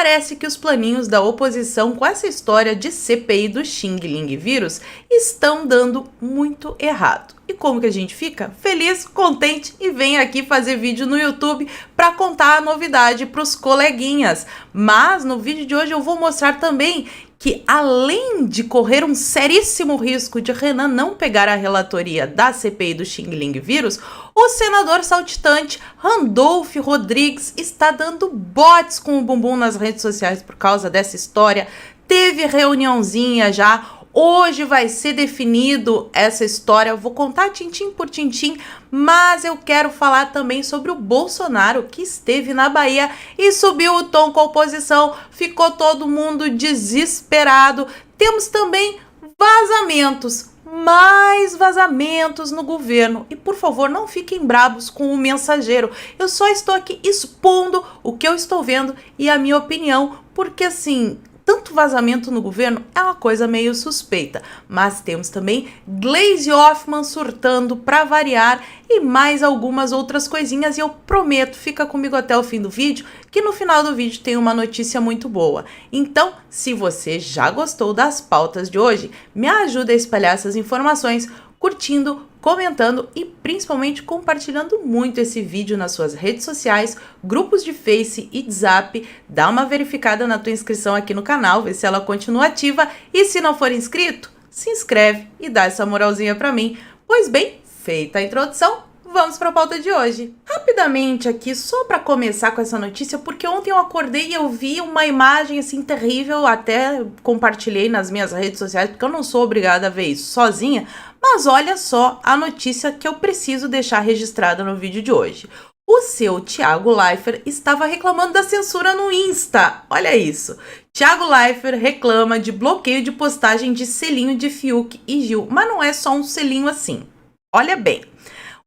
Parece que os planinhos da oposição com essa história de CPI do Xing Ling vírus estão dando muito errado. E como que a gente fica? Feliz, contente e vem aqui fazer vídeo no YouTube para contar a novidade para os coleguinhas. Mas no vídeo de hoje eu vou mostrar também que, além de correr um seríssimo risco de Renan não pegar a relatoria da CPI do Xing Ling vírus, o senador saltitante Randolph Rodrigues está dando botes com o bumbum nas redes sociais por causa dessa história. Teve reuniãozinha já. Hoje vai ser definido essa história, eu vou contar tintim por tintim, mas eu quero falar também sobre o Bolsonaro, que esteve na Bahia e subiu o tom com a oposição, ficou todo mundo desesperado. Temos também vazamentos, mais vazamentos no governo. E por favor, não fiquem bravos com o Mensageiro, eu só estou aqui expondo o que eu estou vendo e a minha opinião, porque assim, tanto vazamento no governo é uma coisa meio suspeita, mas temos também Gleisi Hoffmann surtando para variar e mais algumas outras coisinhas, e eu prometo, fica comigo até o fim do vídeo, que no final do vídeo tem uma notícia muito boa. Então, se você já gostou das pautas de hoje, me ajuda a espalhar essas informações, curtindo, comentando e principalmente compartilhando muito esse vídeo nas suas redes sociais, grupos de Face e Zap. Dá uma verificada na tua inscrição aqui no canal, vê se ela continua ativa, e se não for inscrito, se inscreve e dá essa moralzinha pra mim. Pois bem, feita a introdução, vamos para a pauta de hoje. Rapidamente aqui, só para começar com essa notícia, porque ontem eu acordei e eu vi uma imagem assim terrível, até compartilhei nas minhas redes sociais, porque eu não sou obrigada a ver isso sozinha, mas olha só a notícia que eu preciso deixar registrada no vídeo de hoje. O seu Thiago Leifert estava reclamando da censura no Insta. Olha isso. Thiago Leifert reclama de bloqueio de postagem de selinho de Fiuk e Gil, mas não é só um selinho assim. Olha bem.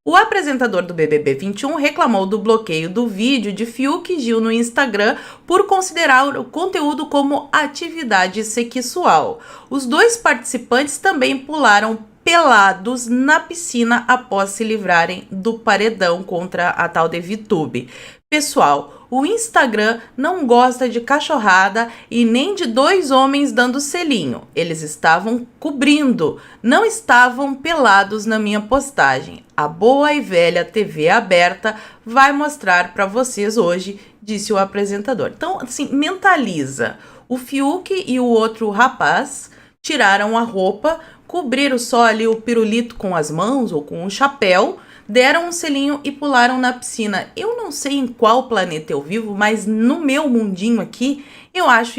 O apresentador do BBB 21 reclamou do bloqueio do vídeo de Fiuk e Gil no Instagram por considerar o conteúdo como atividade sexual. Os dois participantes também pularam pelados na piscina após se livrarem do paredão contra a tal de VTube. Pessoal, o Instagram não gosta de cachorrada e nem de dois homens dando selinho. Eles estavam cobrindo, não estavam pelados na minha postagem. A boa e velha TV aberta vai mostrar para vocês hoje, disse o apresentador. Então, assim, mentaliza. O Fiuk e o outro rapaz tiraram a roupa, cobriram só ali o pirulito com as mãos ou com um chapéu, deram um selinho e pularam na piscina. Eu não sei em qual planeta eu vivo, mas no meu mundinho aqui, eu acho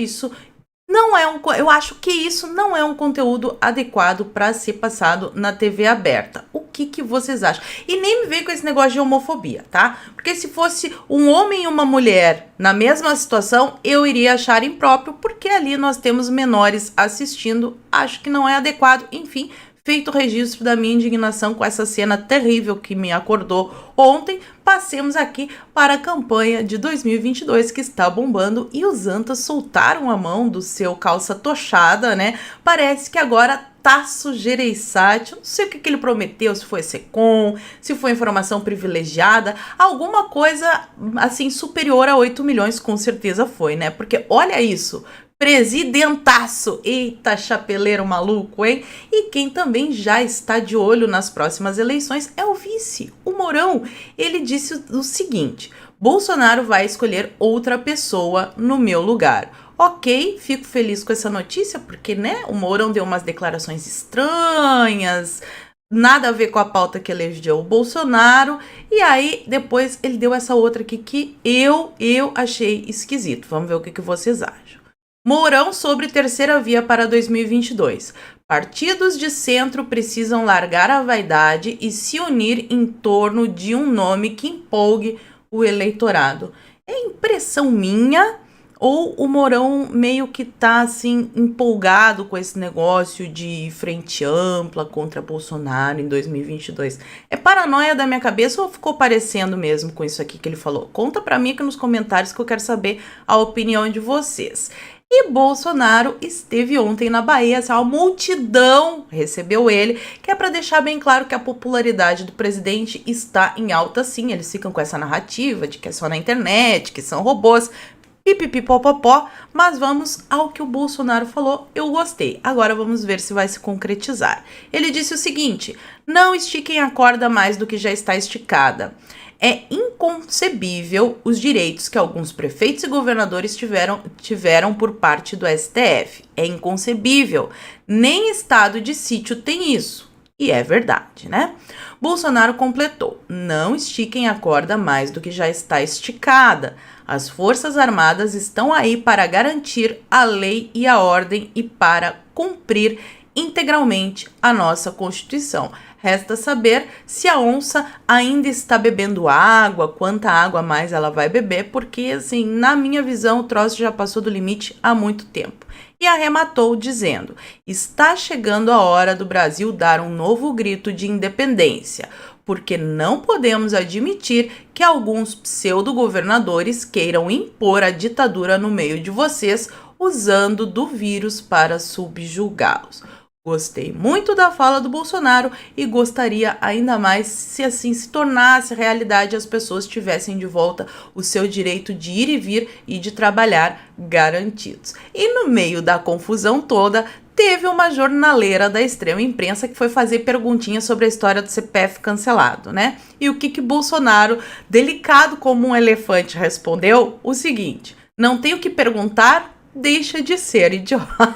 que isso não é um conteúdo adequado para ser passado na TV aberta. O que vocês acham? E nem me vem com esse negócio de homofobia, tá? Porque se fosse um homem e uma mulher na mesma situação, eu iria achar impróprio, porque ali nós temos menores assistindo. Acho que não é adequado. Enfim, feito o registro da minha indignação com essa cena terrível que me acordou ontem, passemos aqui para a campanha de 2022 que está bombando, e os antas soltaram a mão do seu calça tochada, né? Parece que agora Tasso Gereissati, não sei o que ele prometeu, se foi Secom, se foi informação privilegiada, alguma coisa assim superior a 8 milhões com certeza foi, né? Porque olha isso, presidentaço, eita chapeleiro maluco, hein? E quem também já está de olho nas próximas eleições é o vice, o Mourão. Ele disse o seguinte: Bolsonaro vai escolher outra pessoa no meu lugar. Ok, fico feliz com essa notícia, porque, né, o Mourão deu umas declarações estranhas, nada a ver com a pauta que elegeu o Bolsonaro, e aí depois ele deu essa outra aqui que eu achei esquisito. Vamos ver o que vocês acham. Mourão sobre terceira via para 2022. Partidos de centro precisam largar a vaidade e se unir em torno de um nome que empolgue o eleitorado. É impressão minha ou o Mourão meio que tá assim empolgado com esse negócio de frente ampla contra Bolsonaro em 2022? É paranoia da minha cabeça ou ficou parecendo mesmo com isso aqui que ele falou? Conta pra mim aqui nos comentários que eu quero saber a opinião de vocês. E Bolsonaro esteve ontem na Bahia, assim, uma multidão recebeu ele, que é para deixar bem claro que a popularidade do presidente está em alta sim. Eles ficam com essa narrativa de que é só na internet, que são robôs. pipipipopopó, mas vamos ao que o Bolsonaro falou. Eu gostei. Agora vamos ver se vai se concretizar. Ele disse o seguinte: não estiquem a corda mais do que já está esticada. É inconcebível os direitos que alguns prefeitos e governadores tiveram por parte do STF. É inconcebível. Nem estado de sítio tem isso. E é verdade, né? Bolsonaro completou: não estiquem a corda mais do que já está esticada. As Forças Armadas estão aí para garantir a lei e a ordem e para cumprir integralmente a nossa Constituição. Resta saber se a onça ainda está bebendo água, quanta água a mais ela vai beber, porque, assim, na minha visão, o troço já passou do limite há muito tempo. E arrematou dizendo: está chegando a hora do Brasil dar um novo grito de independência, porque não podemos admitir que alguns pseudo-governadores queiram impor a ditadura no meio de vocês, usando do vírus para subjugá-los. Gostei muito da fala do Bolsonaro e gostaria ainda mais se assim se tornasse realidade e as pessoas tivessem de volta o seu direito de ir e vir e de trabalhar garantidos. E no meio da confusão toda, teve uma jornaleira da extrema imprensa que foi fazer perguntinhas sobre a história do CPF cancelado, né? E o que Bolsonaro, delicado como um elefante, respondeu? O seguinte: não tenho que perguntar, deixa de ser idiota.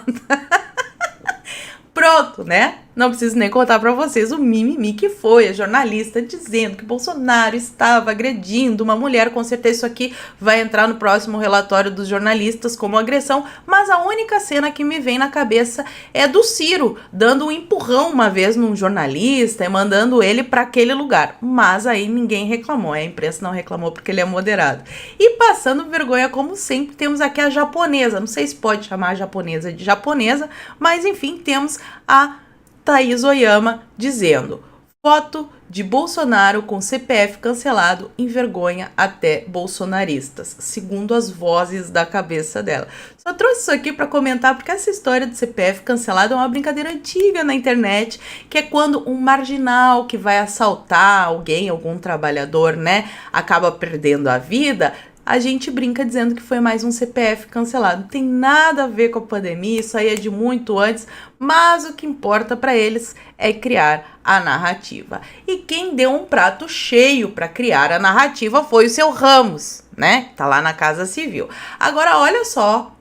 Pronto, né? Não preciso nem contar para vocês o mimimi que foi a jornalista dizendo que Bolsonaro estava agredindo uma mulher. Com certeza isso aqui vai entrar no próximo relatório dos jornalistas como agressão, mas a única cena que me vem na cabeça é do Ciro dando um empurrão uma vez num jornalista e mandando ele para aquele lugar. Mas aí ninguém reclamou, a imprensa não reclamou porque ele é moderado. E passando vergonha como sempre, temos aqui a japonesa, não sei se pode chamar a japonesa de japonesa, mas enfim, temos a Thaís Oyama dizendo: foto de Bolsonaro com CPF cancelado envergonha até bolsonaristas, segundo as vozes da cabeça dela. Só trouxe isso aqui para comentar porque essa história do CPF cancelado é uma brincadeira antiga na internet, que é quando um marginal que vai assaltar alguém, algum trabalhador, né, acaba perdendo a vida. A gente brinca dizendo que foi mais um CPF cancelado. Não tem nada a ver com a pandemia, isso aí é de muito antes, mas o que importa para eles é criar a narrativa. E quem deu um prato cheio para criar a narrativa foi o seu Ramos, né? Tá lá na Casa Civil. Agora, olha só,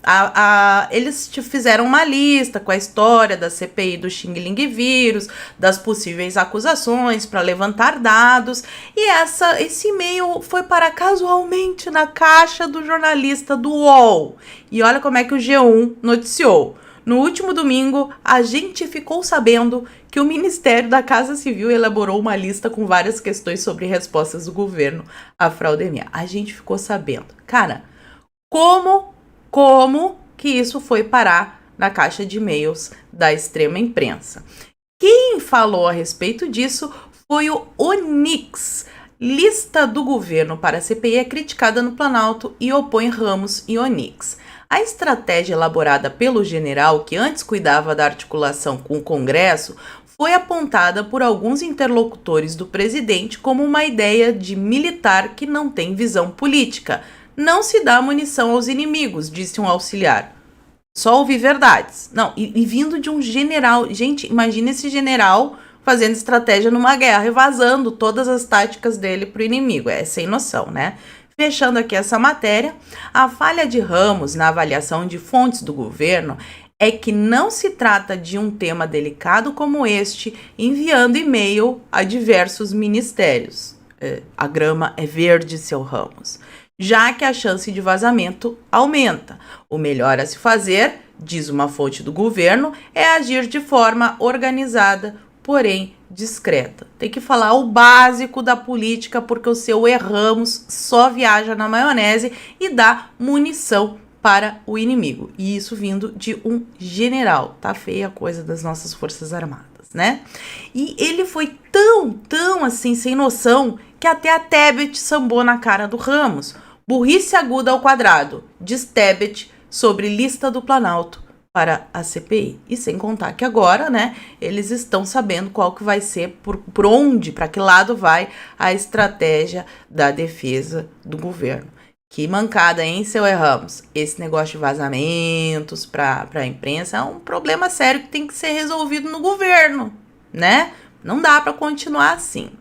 eles te fizeram uma lista com a história da CPI do Xing Ling vírus, das possíveis acusações para levantar dados, e esse e-mail foi parar casualmente na caixa do jornalista do UOL. E olha como é que o G1 noticiou. No último domingo, a gente ficou sabendo que o Ministério da Casa Civil elaborou uma lista com várias questões sobre respostas do governo à fraudemia. A gente ficou sabendo. Cara, como que isso foi parar na caixa de e-mails da extrema imprensa? Quem falou a respeito disso foi o Onix. Lista do governo para a CPI é criticada no Planalto e opõe Ramos e Onix. A estratégia elaborada pelo general, que antes cuidava da articulação com o Congresso, foi apontada por alguns interlocutores do presidente como uma ideia de militar que não tem visão política. Não se dá munição aos inimigos, disse um auxiliar. Só ouvi verdades. Não, e vindo de um general. Gente, imagina esse general fazendo estratégia numa guerra e vazando todas as táticas dele pro inimigo. É sem noção, né? Fechando aqui essa matéria, a falha de Ramos na avaliação de fontes do governo é que não se trata de um tema delicado como este, enviando e-mail a diversos ministérios. A grama é verde, seu Ramos. Já que a chance de vazamento aumenta. O melhor a se fazer, diz uma fonte do governo, é agir de forma organizada, porém discreta. Tem que falar o básico da política, porque o seu Ramos só viaja na maionese e dá munição para o inimigo. E isso vindo de um general. Tá feia a coisa das nossas Forças Armadas, né? E ele foi tão assim, sem noção, que até a Tebet sambou na cara do Ramos. Burrice aguda ao quadrado, diz Tebet sobre lista do Planalto para a CPI. E sem contar que agora, né, eles estão sabendo qual que vai ser, por onde, para que lado vai a estratégia da defesa do governo. Que mancada, hein, seu Ramos? Esse negócio de vazamentos para a imprensa é um problema sério que tem que ser resolvido no governo, né? Não dá para continuar assim.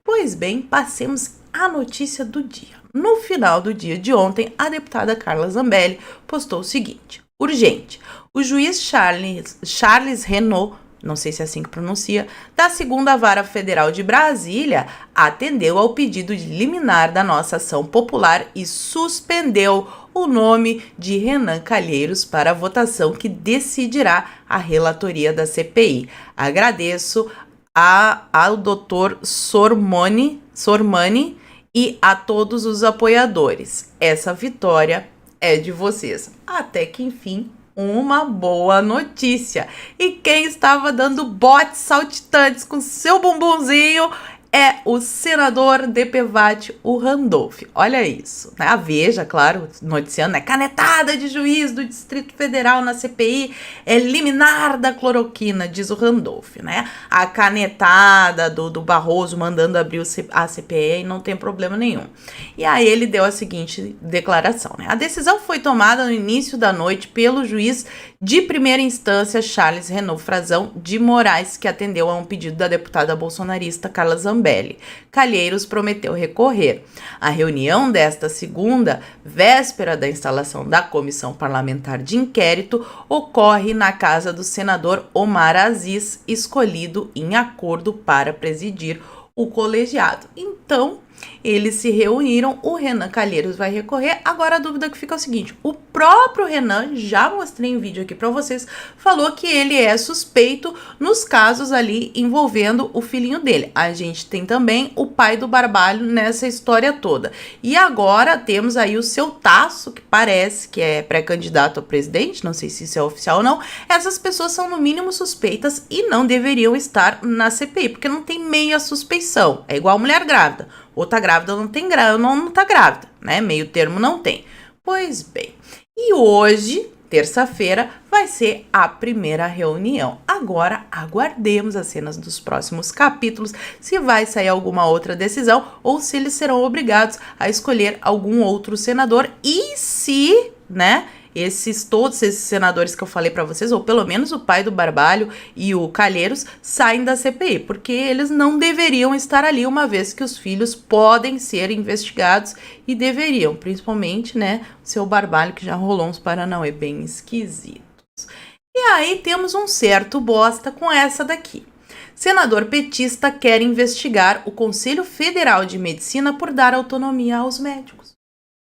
Pois bem, passemos à notícia do dia. No final do dia de ontem, a deputada Carla Zambelli postou o seguinte: urgente, o juiz Charles Renaud, não sei se é assim que pronuncia, da 2ª Vara Federal de Brasília, atendeu ao pedido de liminar da nossa ação popular e suspendeu o nome de Renan Calheiros para a votação que decidirá a relatoria da CPI. Agradeço ao Dr. Sormani e a todos os apoiadores. Essa vitória é de vocês. Até que enfim, uma boa notícia. E quem estava dando botes saltitantes com seu bumbumzinho é o senador DPVAT, o Randolph. Olha isso, né? A Veja, claro, noticiando, né? Canetada de juiz do Distrito Federal na CPI é liminar da cloroquina, diz o Randolph, né? A canetada do Barroso mandando abrir a CPI não tem problema nenhum. E aí ele deu a seguinte declaração, né? A decisão foi tomada no início da noite pelo juiz de primeira instância Charles Renaud Frazão de Moraes, que atendeu a um pedido da deputada bolsonarista Carla Zambelli. Calheiros prometeu recorrer. A reunião desta segunda, véspera da instalação da comissão parlamentar de inquérito, ocorre na casa do senador Omar Aziz, escolhido em acordo para presidir o colegiado. Então, eles se reuniram, o Renan Calheiros vai recorrer. Agora a dúvida que fica é o seguinte: o próprio Renan, já mostrei em vídeo aqui para vocês, falou que ele é suspeito nos casos ali envolvendo o filhinho dele. A gente tem também o pai do Barbalho nessa história toda. E agora temos aí o seu Tasso, que parece que é pré-candidato a presidente, não sei se isso é oficial ou não. Essas pessoas são no mínimo suspeitas e não deveriam estar na CPI, porque não tem meia suspeição. É igual mulher grávida. Ou tá grávida ou não tá grávida, né? Meio termo não tem. Pois bem, e hoje, terça-feira, vai ser a primeira reunião. Agora, aguardemos as cenas dos próximos capítulos, se vai sair alguma outra decisão ou se eles serão obrigados a escolher algum outro senador e se, né, todos esses senadores que eu falei para vocês, ou pelo menos o pai do Barbalho e o Calheiros, saem da CPI, porque eles não deveriam estar ali, uma vez que os filhos podem ser investigados e deveriam, principalmente, né, o seu Barbalho, que já rolou uns paranauê bem esquisitos. E aí temos um certo bosta com essa daqui. Senador petista quer investigar o Conselho Federal de Medicina por dar autonomia aos médicos.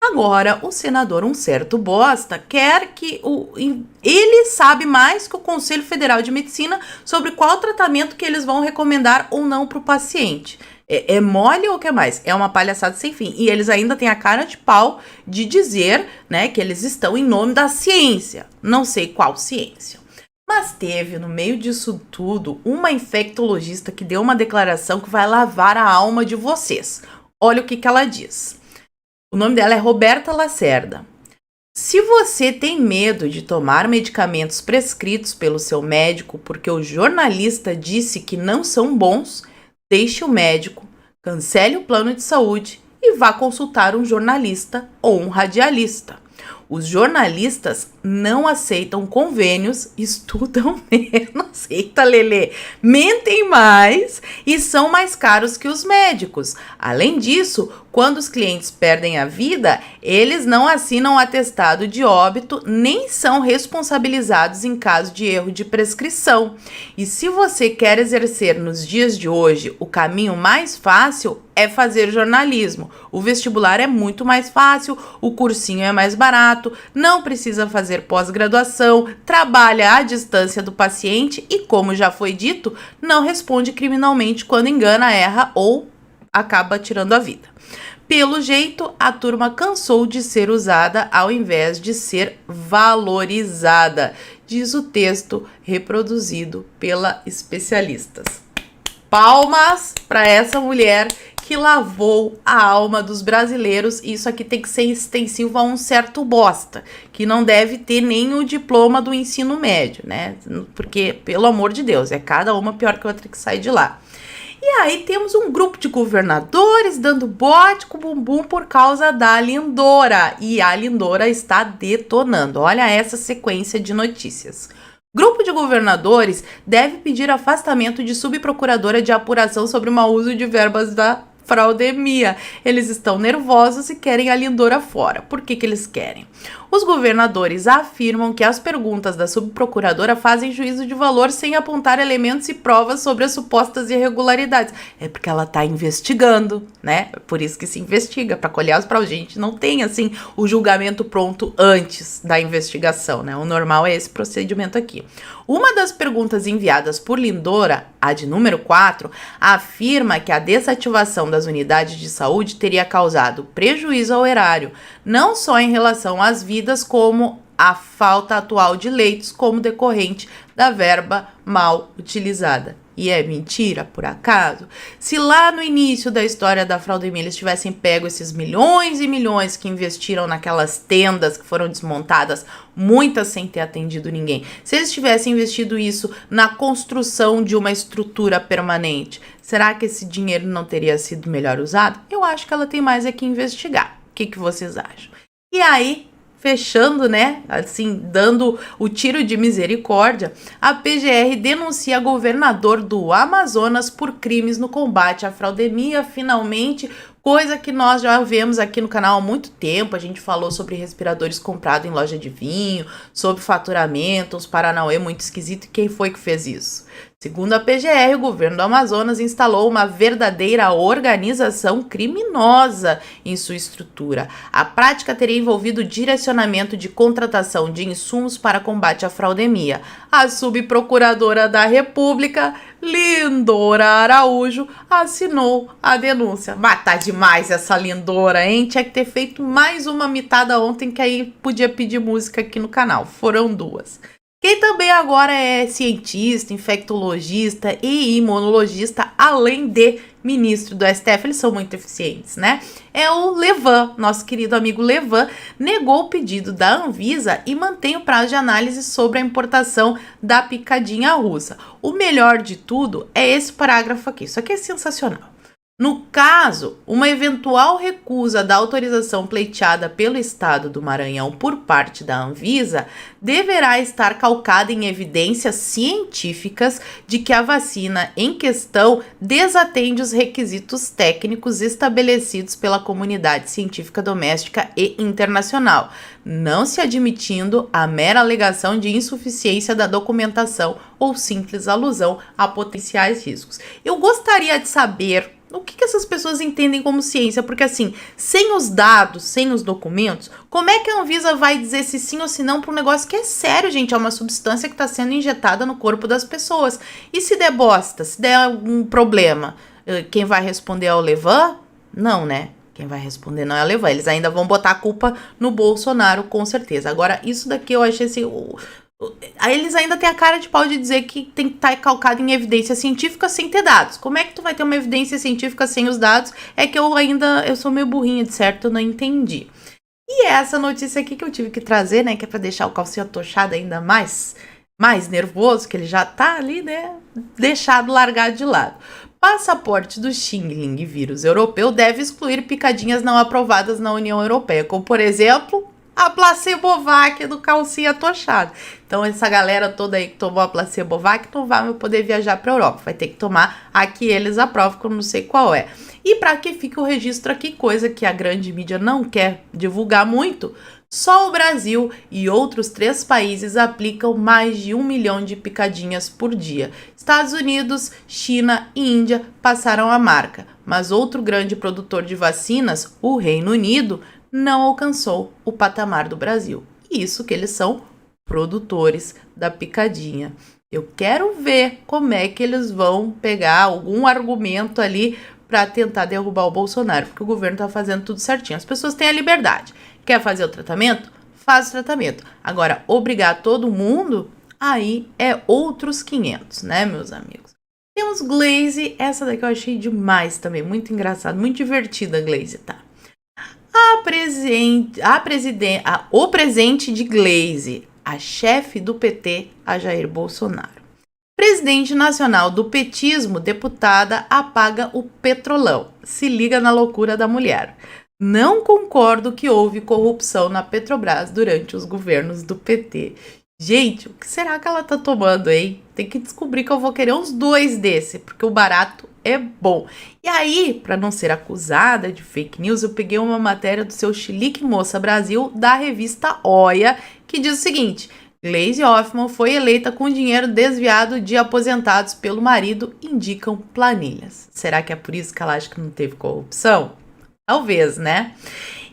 Agora, o senador, um certo bosta, quer que ele sabe mais que o Conselho Federal de Medicina sobre qual tratamento que eles vão recomendar ou não para o paciente. É mole ou o que mais? É uma palhaçada sem fim. E eles ainda têm a cara de pau de dizer, né, que eles estão em nome da ciência. Não sei qual ciência. Mas teve, no meio disso tudo, uma infectologista que deu uma declaração que vai lavar a alma de vocês. Olha o que ela diz. O nome dela é Roberta Lacerda. Se você tem medo de tomar medicamentos prescritos pelo seu médico porque o jornalista disse que não são bons, deixe o médico, cancele o plano de saúde e vá consultar um jornalista ou um radialista. Os jornalistas não aceitam convênios, estudam menos, eita lelê, mentem mais e são mais caros que os médicos. Além disso, quando os clientes perdem a vida, eles não assinam atestado de óbito nem são responsabilizados em caso de erro de prescrição. E se você quer exercer nos dias de hoje, o caminho mais fácil é fazer jornalismo. O vestibular é muito mais fácil, o cursinho é mais barato, não precisa fazer pós-graduação, trabalha à distância do paciente e, como já foi dito, não responde criminalmente quando engana, erra ou acaba tirando a vida. Pelo jeito, a turma cansou de ser usada ao invés de ser valorizada, diz o texto reproduzido pela especialistas. Palmas para essa mulher que lavou a alma dos brasileiros. Isso aqui tem que ser extensivo a um certo bosta, que não deve ter nem o diploma do ensino médio, né? Porque, pelo amor de Deus, é cada uma pior que a outra que sai de lá. E aí temos um grupo de governadores dando bote com bumbum por causa da Lindora. E a Lindora está detonando. Olha essa sequência de notícias. Grupo de governadores deve pedir afastamento de subprocuradora de apuração sobre o mau uso de verbas da Fraudemia. Eles estão nervosos e querem a Lindora fora. Por que eles querem? Os governadores afirmam que as perguntas da subprocuradora fazem juízo de valor sem apontar elementos e provas sobre as supostas irregularidades. É porque ela está investigando, né? Por isso que se investiga, para colher as provas. A gente não tem, assim, o julgamento pronto antes da investigação, né? O normal é esse procedimento aqui. Uma das perguntas enviadas por Lindora, a de número 4, afirma que a desativação das unidades de saúde teria causado prejuízo ao erário, não só em relação às vidas, como a falta atual de leitos como decorrente da verba mal utilizada. E é mentira, por acaso? Se lá no início da história da Fraudemia eles tivessem pego esses milhões e milhões que investiram naquelas tendas que foram desmontadas, muitas sem ter atendido ninguém, se eles tivessem investido isso na construção de uma estrutura permanente, será que esse dinheiro não teria sido melhor usado? Eu acho que ela tem mais é que investigar. O que vocês acham? E aí, fechando, né, assim, dando o tiro de misericórdia, a PGR denuncia governador do Amazonas por crimes no combate à fraudemia, finalmente, coisa que nós já vemos aqui no canal há muito tempo. A gente falou sobre respiradores comprados em loja de vinho, sobre faturamento, uns paranauê muito esquisito. E quem foi que fez isso? Segundo a PGR, o governo do Amazonas instalou uma verdadeira organização criminosa em sua estrutura. A prática teria envolvido o direcionamento de contratação de insumos para combate à fraudemia. A subprocuradora da República, Lindora Araújo, assinou a denúncia. Mas tá demais essa Lindora, hein? Tinha que ter feito mais uma mitada ontem, que aí podia pedir música aqui no canal. Foram duas. Quem também agora é cientista, infectologista e imunologista, além de ministro do STF, eles são muito eficientes, né? É o Levan, nosso querido amigo Levan, negou o pedido da Anvisa e mantém o prazo de análise sobre a importação da picadinha russa. O melhor de tudo é esse parágrafo aqui, isso aqui é sensacional. No caso, uma eventual recusa da autorização pleiteada pelo Estado do Maranhão por parte da Anvisa deverá estar calcada em evidências científicas de que a vacina em questão desatende os requisitos técnicos estabelecidos pela comunidade científica doméstica e internacional, não se admitindo a mera alegação de insuficiência da documentação ou simples alusão a potenciais riscos. Eu gostaria de saber o que essas pessoas entendem como ciência, porque assim, sem os dados, sem os documentos, como é que a Anvisa vai dizer se sim ou se não para um negócio que é sério, gente? É uma substância que está sendo injetada no corpo das pessoas. E se der bosta, se der algum problema, quem vai responder é o Levan? Não, né? Quem vai responder não é o Levan. Eles ainda vão botar a culpa no Bolsonaro, com certeza. Agora, isso daqui eu achei assim... Aí eles ainda têm a cara de pau de dizer que tem que estar calcado em evidência científica sem ter dados. Como é que tu vai ter uma evidência científica sem os dados? É que eu sou meio burrinha, de certo, eu não entendi. E essa notícia aqui que eu tive que trazer, né, que é pra deixar o calcinho atochado ainda mais nervoso, que ele já tá ali, né, deixado, largado de lado. Passaporte do Xing Ling vírus europeu deve excluir picadinhas não aprovadas na União Europeia, como, por exemplo, a Placebovac do calcinha atochado. Então, essa galera toda aí que tomou a Placebovac não vai poder viajar para a Europa. Vai ter que tomar a que eles aprovam, que eu não sei qual é. E para que fique o registro aqui, coisa que a grande mídia não quer divulgar muito, só o Brasil e outros 3 países aplicam mais de 1 milhão de picadinhas por dia. Estados Unidos, China e Índia passaram a marca, mas outro grande produtor de vacinas, o Reino Unido, não alcançou o patamar do Brasil. E isso que eles são produtores da picadinha. Eu quero ver como é que eles vão pegar algum argumento ali para tentar derrubar o Bolsonaro, porque o governo está fazendo tudo certinho. As pessoas têm a liberdade. Quer fazer o tratamento? Faz o tratamento. Agora, obrigar todo mundo, aí é outros 500, né, meus amigos? Temos Glaze, essa daqui eu achei demais também, muito engraçado, muito divertida a Glaze, tá? O presente de Glaze, a chefe do PT, a Jair Bolsonaro. Presidente nacional do petismo, deputada, apaga o Petrolão. Se liga na loucura da mulher. Não concordo que houve corrupção na Petrobras durante os governos do PT. Gente, o que será que ela tá tomando, hein? Tem que descobrir que eu vou querer uns 2 desse, porque o barato é bom. E aí, para não ser acusada de fake news, eu peguei uma matéria do seu Chilique Moça Brasil, da revista Oia, que diz o seguinte: Gleisi Hoffmann foi eleita com dinheiro desviado de aposentados pelo marido, indicam planilhas. Será que é por isso que ela acha que não teve corrupção? Talvez, né?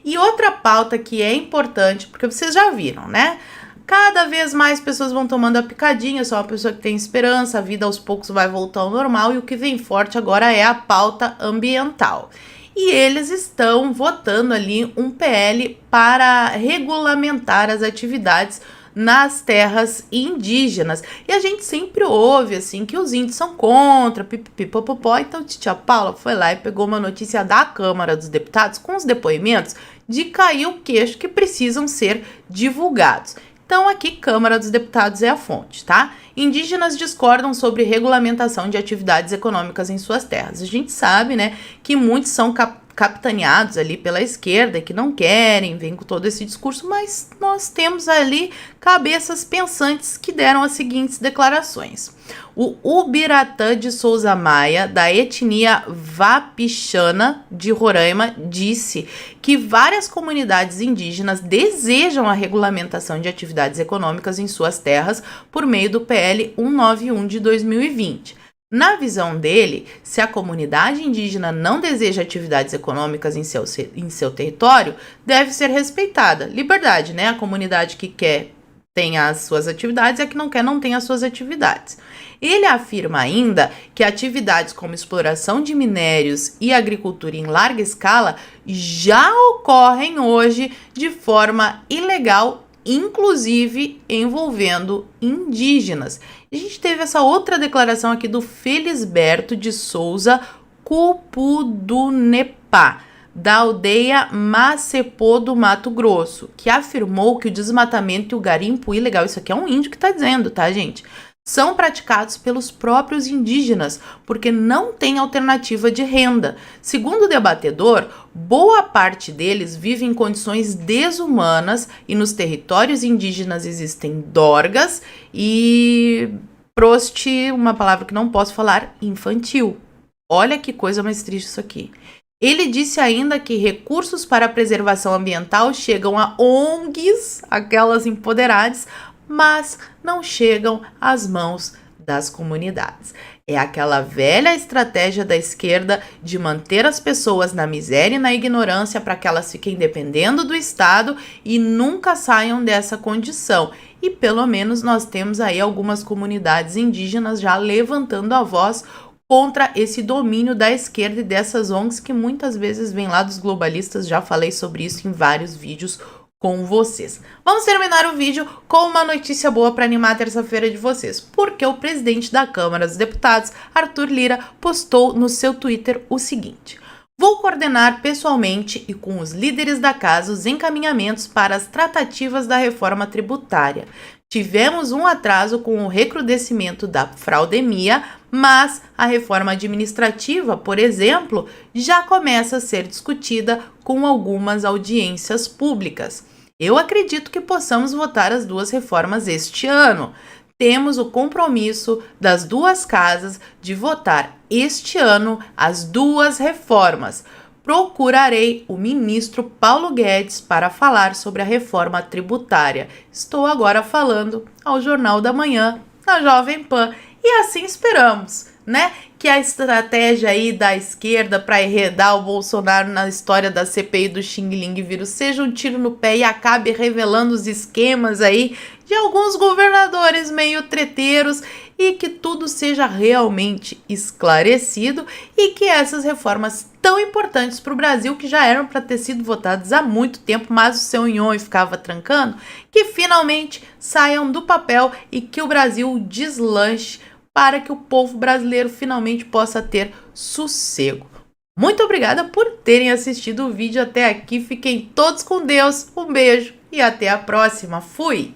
E outra pauta que é importante, porque vocês já viram, né? Cada vez mais pessoas vão tomando a picadinha, sou uma pessoa que tem esperança, a vida aos poucos vai voltar ao normal e o que vem forte agora é a pauta ambiental. E eles estão votando ali um PL para regulamentar as atividades nas terras indígenas. E a gente sempre ouve, assim, que os índios são contra, pipipipopopó. Então, Titia Paula foi lá e pegou uma notícia da Câmara dos Deputados com os depoimentos de cair o queixo que precisam ser divulgados. Então, aqui, Câmara dos Deputados é a fonte, tá? Indígenas discordam sobre regulamentação de atividades econômicas em suas terras. A gente sabe, né, que muitos são capitaneados ali pela esquerda e que não querem, vem com todo esse discurso, mas nós temos ali cabeças pensantes que deram as seguintes declarações. O Ubiratã de Souza Maia, da etnia Wapixana de Roraima, disse que várias comunidades indígenas desejam a regulamentação de atividades econômicas em suas terras por meio do PL 191 de 2020. Na visão dele, se a comunidade indígena não deseja atividades econômicas em seu território, deve ser respeitada. Liberdade, né? A comunidade que quer tem as suas atividades e a que não quer não tem as suas atividades. Ele afirma ainda que atividades como exploração de minérios e agricultura em larga escala já ocorrem hoje de forma ilegal, inclusive envolvendo indígenas. A gente teve essa outra declaração aqui do Felisberto de Souza Cupudunepá, da aldeia Macepô do Mato Grosso, que afirmou que o desmatamento e o garimpo ilegal, isso aqui é um índio que está dizendo, tá, gente? São praticados pelos próprios indígenas, porque não tem alternativa de renda. Segundo o debatedor, boa parte deles vive em condições desumanas e nos territórios indígenas existem dorgas e uma palavra que não posso falar, infantil. Olha que coisa mais triste isso aqui. Ele disse ainda que recursos para a preservação ambiental chegam a ONGs, aquelas empoderadas, mas não chegam às mãos das comunidades. É aquela velha estratégia da esquerda de manter as pessoas na miséria e na ignorância para que elas fiquem dependendo do Estado e nunca saiam dessa condição. E pelo menos nós temos aí algumas comunidades indígenas já levantando a voz contra esse domínio da esquerda e dessas ONGs que muitas vezes vêm lá dos globalistas. Já falei sobre isso em vários vídeos com vocês. Vamos terminar o vídeo com uma notícia boa para animar a terça-feira de vocês, porque o presidente da Câmara dos Deputados, Arthur Lira, postou no seu Twitter o seguinte: vou coordenar pessoalmente e com os líderes da casa os encaminhamentos para as tratativas da reforma tributária. Tivemos um atraso com o recrudescimento da fraudemia, mas a reforma administrativa, por exemplo, já começa a ser discutida com algumas audiências públicas. Eu acredito que possamos votar as 2 reformas este ano. Temos o compromisso das 2 casas de votar este ano as 2 reformas. Procurarei o ministro Paulo Guedes para falar sobre a reforma tributária. Estou agora falando ao Jornal da Manhã, na Jovem Pan. E assim esperamos, né? Que a estratégia aí da esquerda para enredar o Bolsonaro na história da CPI do Xing Ling vírus seja um tiro no pé e acabe revelando os esquemas aí de alguns governadores meio treteiros e que tudo seja realmente esclarecido e que essas reformas tão importantes para o Brasil, que já eram para ter sido votadas há muito tempo, mas o seu nhonho ficava trancando, que finalmente saiam do papel e que o Brasil deslanche para que o povo brasileiro finalmente possa ter sossego. Muito obrigada por terem assistido o vídeo até aqui. Fiquem todos com Deus. Um beijo e até a próxima. Fui!